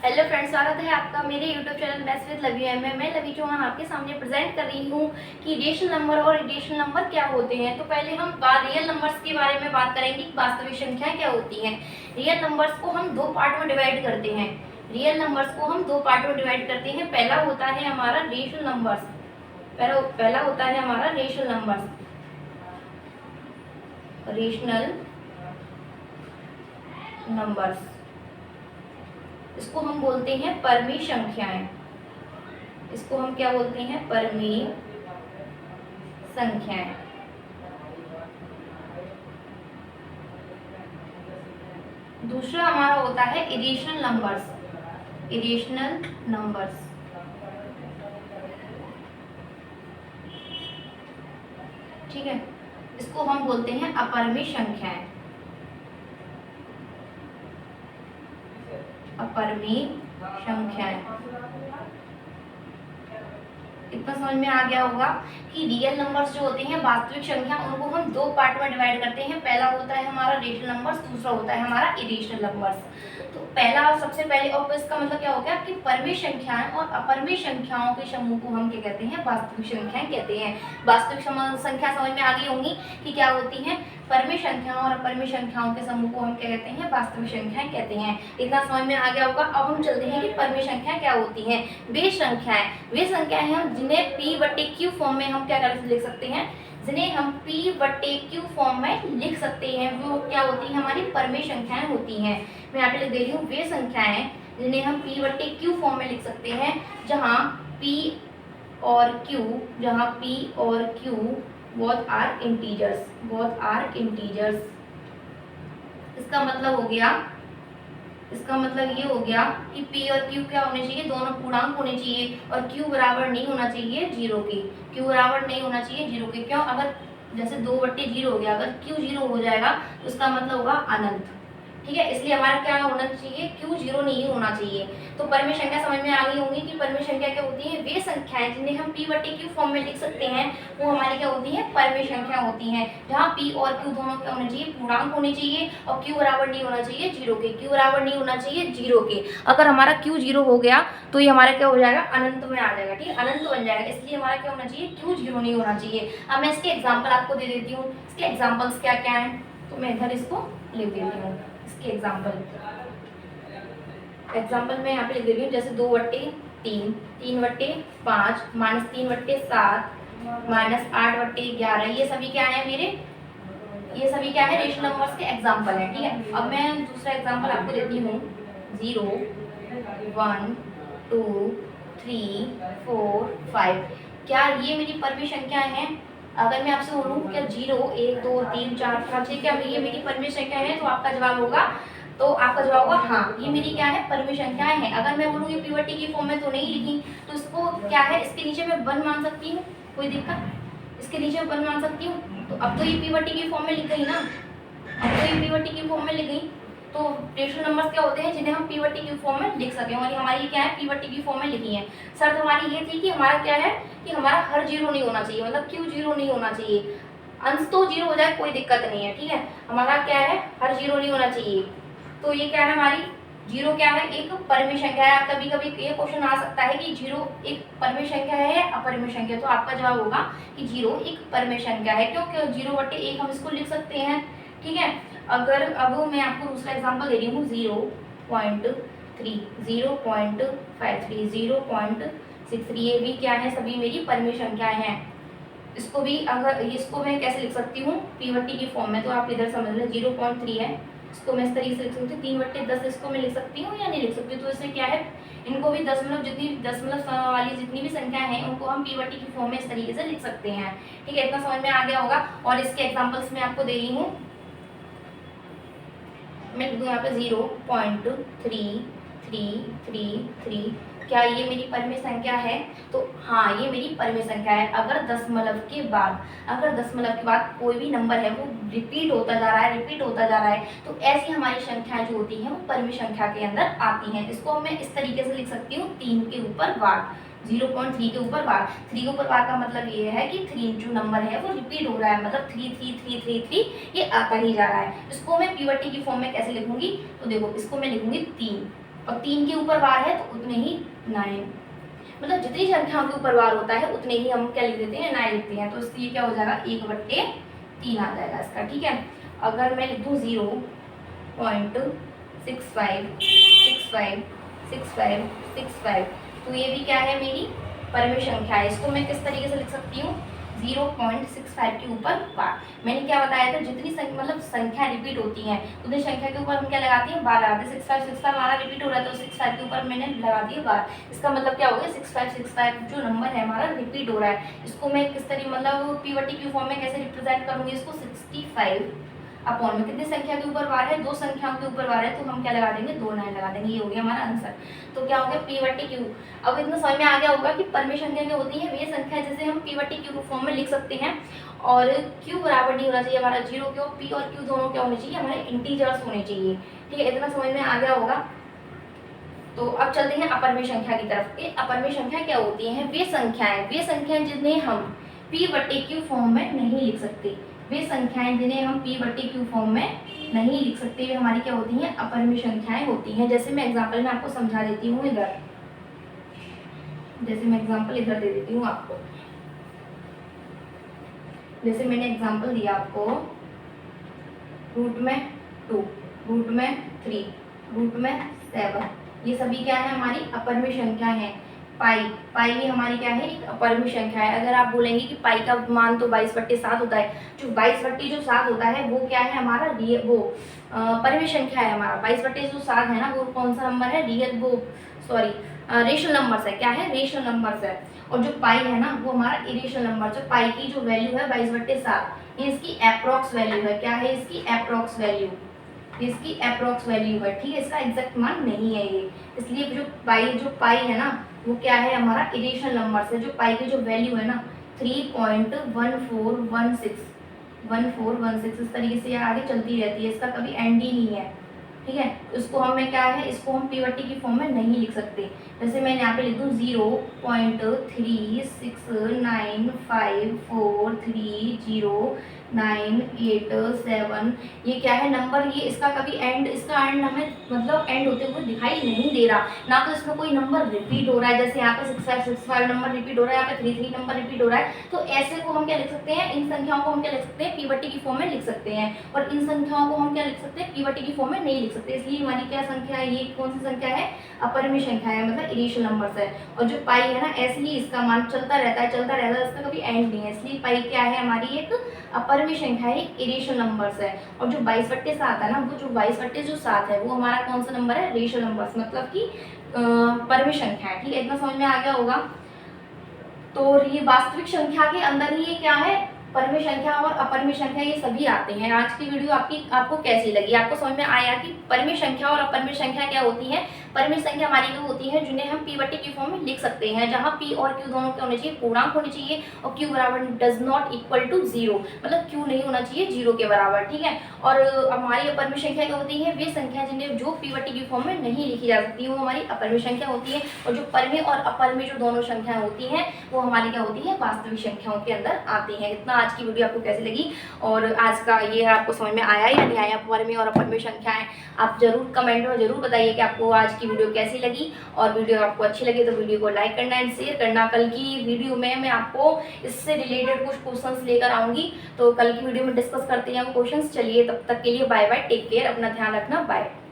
Hello friends, स्वागत है आपका मेरे यूट्यूब चैनल मैथ्स विद लवी में। मैं लवी चौहान आपके सामने प्रेजेंट कर रही हूँ कि रेशनल नंबर और इरेशनल नंबर क्या होते हैं। तो पहले हम रियल नंबर्स के बारे में बात करेंगे कि वास्तविक संख्याएं क्या होती हैं। रियल नंबर्स को हम दो पार्ट में डिवाइड करते हैं। रियल नंबर्स को हम दो पार्ट में डिवाइड करते हैं। पहला होता है हमारा रेशनल नंबर्स। पहला होता है हमारा रेशनल नंबर्स। रेशनल नंबर्स, इसको हम बोलते हैं परमीय संख्याएं। इसको हम क्या बोलते हैं? परमीय संख्याएं। दूसरा हमारा होता है इरेशनल नंबर्स। इरेशनल नंबर्स, ठीक है, इसको हम बोलते हैं अपरिमेय संख्याएं। अपरिमेय संख्याएं। इतना समझ में आ गया होगा कि रियल नंबर्स जो होते हैं, वास्तविक संख्या, उनको हम दो पार्ट में डिवाइड करते हैं। पहला होता है हमारा रेशनल नंबर्स, दूसरा होता है हमारा इरेशनल नंबर्स। तो पहला और सबसे पहले, और इसका मतलब क्या हो गया कि परिमेय संख्याएं और अपरिमेय संख्याओं के समूह को हम क्या कहते हैं? वास्तविक संख्याएं कहते हैं। वास्तविक संख्या समझ में आ गई होंगी कि क्या होती है। परिमेय संख्याओं और अपरिमेय संख्याओं के समूह को हम क्या कहते हैं? वास्तविक संख्याएं कहते हैं। इतना समझ में आ गया होगा। अब हम चलते हैं कि परिमेय संख्या क्या होती हैं। वे संख्याएं हम जिन्हें P/Q फॉर्म में हम क्या कर लिख सकते हैं, जिन्हें हम P/Q फॉर्म में लिख सकते हैं, वो क्या होती है? हमारी परिमेय संख्याएं होती हैं। मैं यहाँ पे लिख दे रही हूँ, वे संख्याएं जिन्हें हम P/Q फॉर्म में लिख सकते हैं, जहाँ P और Q both are integers। इसका मतलब ये हो गया कि P और Q क्या होने चाहिए? दोनों पूर्णांक होने चाहिए, और Q बराबर नहीं होना चाहिए 0 के। Q बराबर नहीं होना चाहिए 0 के। क्यों? अगर जैसे 2/0 हो गया, अगर Q 0 हो जाएगा तो उसका मतलब होगा अनंत। ठीक है, इसलिए हमारा क्या होना चाहिए? Q 0 नहीं होना चाहिए। तो परिमेय संख्या समझ में आ गई होंगी कि परिमेय संख्या क्या होती है। वे संख्याएं जिन्हें हम P/Q फॉर्म में लिख सकते हैं, वो हमारी क्या होती है? परिमेय संख्या होती हैं, जहाँ P और Q दोनों क्या होने चाहिए? पूर्णांक होने चाहिए, और Q बराबर नहीं होना चाहिए 0 के। Q बराबर नहीं होना चाहिए 0 के। अगर हमारा Q 0 हो गया तो ये हमारा क्या हो जाएगा? अनंत में आ जाएगा। ठीक है, अनंत बन जाएगा। इसलिए हमारा क्या होना चाहिए? Q 0 नहीं होना चाहिए। अब मैं इसके एग्जाम्पल आपको दे देती हूँ। इसके एग्जाम्पल्स क्या क्या हैं, तो मैं इधर इसको लिख देती हूँ। इसके एग्जाम्पल मैं यहाँ पे लिख दे रही हूँ, जैसे 2/3, 3/5, -3/7, -8/11, ये सभी क्या है मेरे? ये सभी क्या है? रेशनल नंबर्स के एग्जाम्पल हैं। ठीक है, अब मैं दूसरा एग्जाम्पल आपको देती हूँ। 0, 1, 2, 3, 4, 5। क्या ये मेरी परिमेय संख्याएं हैं? अगर मैं आपसे बोलूँ क्या 0, 1, 2, 3, 4, 5, क्या ये मेरी परिमेय संख्या है? तो आपका जवाब होगा हाँ, ये मेरी क्या है? परिमेय संख्याएं हैं। अगर मैं बोलूँगी P/Q फॉर्म में तो नहीं लिखी, तो इसको क्या है? इसके नीचे मैं 1 मान सकती हूँ, कोई दिक्कत? इसके नीचे 1 मान सकती हूँ। तो अब तो ये P/Q फॉर्म में लिख गई ना, P/Q फॉर्म में लिख गई। तो रेशनल नंबर्स क्या होते हैं? जिन्हें हम P/Q फॉर्म में लिख सकें, और हमारी क्या है? P/Q फॉर्म में लिखी है। शर्त हमारी ये थी कि हमारा क्या है कि हमारा हर 0 नहीं होना चाहिए, मतलब Q 0 नहीं होना चाहिए। अंश तो 0 हो जाए कोई दिक्कत नहीं है। ठीक है, हमारा क्या है? हर 0 नहीं होना चाहिए। तो ये क्या है हमारी? 0 क्या है? एक परिमेय संख्या है। कभी कभी ये क्वेश्चन आ सकता है कि 0 एक परिमेय संख्या है या अपरिमेय संख्या, तो आपका जवाब होगा कि 0 एक परिमेय संख्या है, क्योंकि 0/1 हम इसको लिख सकते हैं। ठीक है, अगर अब मैं आपको दूसरा एग्जांपल दे रही हूँ। 0.3, 0.53, 0.63, ये भी क्या है? सभी मेरी परिमेय संख्याएं हैं। इसको भी अगर इसको मैं कैसे लिख सकती हूँ P/Q फॉर्म में, तो आप इधर समझ लें। 0.3 है, इसको मैं इस तरीके से लिख सकती हूँ। 3/10 इसको मैं लिख सकती हूँ या नहीं लिख सकती? तो इससे क्या है, इनको भी दशमलव वाली जितनी भी संख्या है, उनको हम P/Q फॉर्म में इस तरीके से लिख सकते हैं। ठीक है, इतना समझ में आ गया होगा। और इसके एग्जाम्पल्स मैं आपको दे रही हूँ। मैं लिख दूँ यहाँ पे 0.3333। क्या ये मेरी परिमेय संख्या है? तो हाँ, ये मेरी परिमेय संख्या है। अगर दशमलव के बाद कोई भी नंबर है वो रिपीट होता जा रहा है, तो ऐसी हमारी संख्याएं जो होती हैं वो परिमेय संख्या के अंदर आती हैं। इसको मैं इस तरीके से लिख सकती हूँ, 3 के ऊपर बार, 0.3 के ऊपर बार। 3 के ऊपर बार का मतलब ये है कि 3 जो नंबर है वो रिपीट हो रहा है, मतलब 3 ये आता ही जा रहा है। इसको मैं P/Q फॉर्म में कैसे लिखूंगी? तो देखो, इसको मैं लिखूंगी 3, और 3 के ऊपर वार है तो उतने ही 9, मतलब जितनी संख्याओं के ऊपर वार होता है उतने ही हम क्या लिख देते हैं, 9 लिखते हैं। तो इसलिए क्या हो जाएगा, 1/3 आ जाएगा इसका, ठीक है। अगर मैं लिख दूँ 0.65656565, तो ये भी क्या है, मेरी परमेय संख्या है। इसको मैं किस तरीके से लिख सकती हूँ, 0.65 के ऊपर बार। मैंने क्या बताया था, जितनी मतलब संख्या रिपीट होती है उतनी संख्या के ऊपर हम क्या लगाते हैं, बार लगाते हैं। 6565 हमारा रिपीट हो रहा है तो 65 के ऊपर मैंने लगा दिया बार। इसका मतलब क्या हो गया, 6565 जो नंबर है हमारा रिपीट हो रहा है। इसको मैं किस तरीके मतलब P/Q फॉर्म में कैसे रिप्रेजेंट करूंगी इसको, 65 अपॉन में कितनी संख्या के ऊपर वार है, 2 संख्याओं के ऊपर वार है तो हम क्या लगा देंगे, 2 9 लगा देंगे। ये हो गया हमारा आंसर। तो क्या हो गया, P/Q। अब इतना समझ में आ गया होगा कि परमेय संख्या क्या होती है, वे संख्या जैसे हम P/Q फॉर्म में लिख सकते हैं। और Q बराबर नहीं होना चाहिए हमारा 0 के, P और Q दोनों क्या होने चाहिए, हमारे इंटीजर्स होने चाहिए, ठीक है। इतना समझ में आ गया होगा। तो अब चलते हैं अपरमेय संख्या की तरफ। अपरमेय संख्या क्या होती है, वे संख्याएं जिन्हें हम P/Q फॉर्म में नहीं लिख सकते। वे संख्याएं जिन्हें हम P/Q फॉर्म में नहीं लिख सकते, वे हमारी क्या होती हैं, अपरमेय संख्याएं होती हैं। जैसे मैं एग्जांपल में आपको समझा देती हूँ इधर, जैसे मैं एग्जांपल इधर दे देती हूँ आपको। जैसे मैंने एग्जांपल दिया आपको, रूट में 2, रूट में 3, रूट में 7, ये सभी क्या है, हमारी अपरमेय संख्या है। पाई भी हमारी क्या है, एक अपरमेय संख्या है। अगर आप बोलेंगे कि पाई का मान तो 22/7 होता है, जो 22/7 होता है वो क्या है हमारा, परमेय संख्या है हमारा। 22/7 है ना, वो कौन सा नंबर है, रेशनल नंबर्स है। क्या है, रेशनल नंबर्स है। और जो पाई है ना वो हमारा इरेशनल नंबर। जो पाई की जो वैल्यू है 22/7, ये इसकी अप्रॉक्स वैल्यू है। क्या है, इसकी अप्रॉक्स वैल्यू, इसकी अप्रॉक्स वैल्यू है, ठीक है। इसका एग्जैक्ट मान नहीं है ये। इसलिए जो पाई है ना वो क्या है, हमारा इरेशनल नंबर है। जो पाई की जो वैल्यू है ना 3.1416 इस तरीके से आगे चलती रहती है, इसका कभी एंड ही नहीं है, ठीक है। इसको हमें क्या है, इसको हम P/Q की फॉर्म में नहीं लिख सकते। जैसे मैंने यहाँ पे लिख दूँ 0.3695430987, ये क्या है नंबर, ये इसका कभी एंड, इसका एंड हमें मतलब एंड होते हुए दिखाई नहीं दे रहा ना। तो इसमें कोई नंबर रिपीट हो रहा है, जैसे यहाँ पे 6565 नंबर रिपीट हो रहा है, यहाँ पे 33 नंबर रिपीट हो रहा है। तो ऐसे को हम क्या लिख सकते हैं, इन संख्याओं को हम क्या लिख सकते हैं, P/Q की फॉर्म में लिख सकते हैं। और इन संख्याओं को हम क्या लिख सकते हैं, P/Q की फॉर्म में नहीं लिख सकते। इसलिए हमारी क्या संख्या है, ये कौन सी संख्या है, अपरमेय संख्या है, मतलब इरेशनल नंबर्स है। और जो पाई है ना ऐसे ही इसका मान चलता रहता है, इसका कभी एंड नहीं है। इसलिए पाई क्या है, हमारी एक अपरमेय संख्या है, इरेशनल नंबर्स है। और जो 22/7 है ना, वो जो 22/7 है वो हमारा कौन सा नंबर है, रेशनल नंबर्स, मतलब कि परमेय संख्या है, ठीक है। इतना समझ में आ गया होगा। तो ये वास्तविक संख्या के अंदर ही ये क्या है, परमेय संख्या और अपरमेय संख्या ये सभी आते हैं। आज की वीडियो आपको कैसी लगी, आपको समझ में आया कि परमेय संख्या और अपरमेय संख्या क्या होती है। परमेय संख्या हमारी वो होती है जिन्हें हम P/Q फॉर्म में लिख सकते हैं, जहां P और Q दोनों क्या होने चाहिए, पूर्णांक होने चाहिए। और Q बराबर डज नॉट इक्वल टू 0, मतलब Q नहीं होना चाहिए 0 के बराबर, ठीक है। और हमारी अपरमेय संख्या क्या होती है, वे संख्या जिन्हें जो P/Q फॉर्म में नहीं लिखी जा सकती वो हमारी अपरमेय संख्या होती है। और जो परमेय और अपरमेय जो दोनों संख्याएं होती हैं वो हमारी क्या होती है, वास्तविक संख्याओं के अंदर आती हैं। इतना आज की वीडियो आपको कैसी लगी, और आज का ये आपको समझ में आया या नहीं आया, परमेय और अपरमेय संख्याएं, आप जरूर कमेंट में जरूर बताइए कि आपको आज की वीडियो कैसी लगी। और वीडियो आपको अच्छी लगी तो वीडियो को लाइक करना एंड शेयर करना। कल की वीडियो में मैं आपको इससे रिलेटेड कुछ क्वेश्चंस लेकर आऊँगी, तो कल की वीडियो में डिस्कस करते हैं क्वेश्चंस। चलिए तब तक के लिए बाय बाय, टेक केयर, अपना ध्यान रखना, बाय।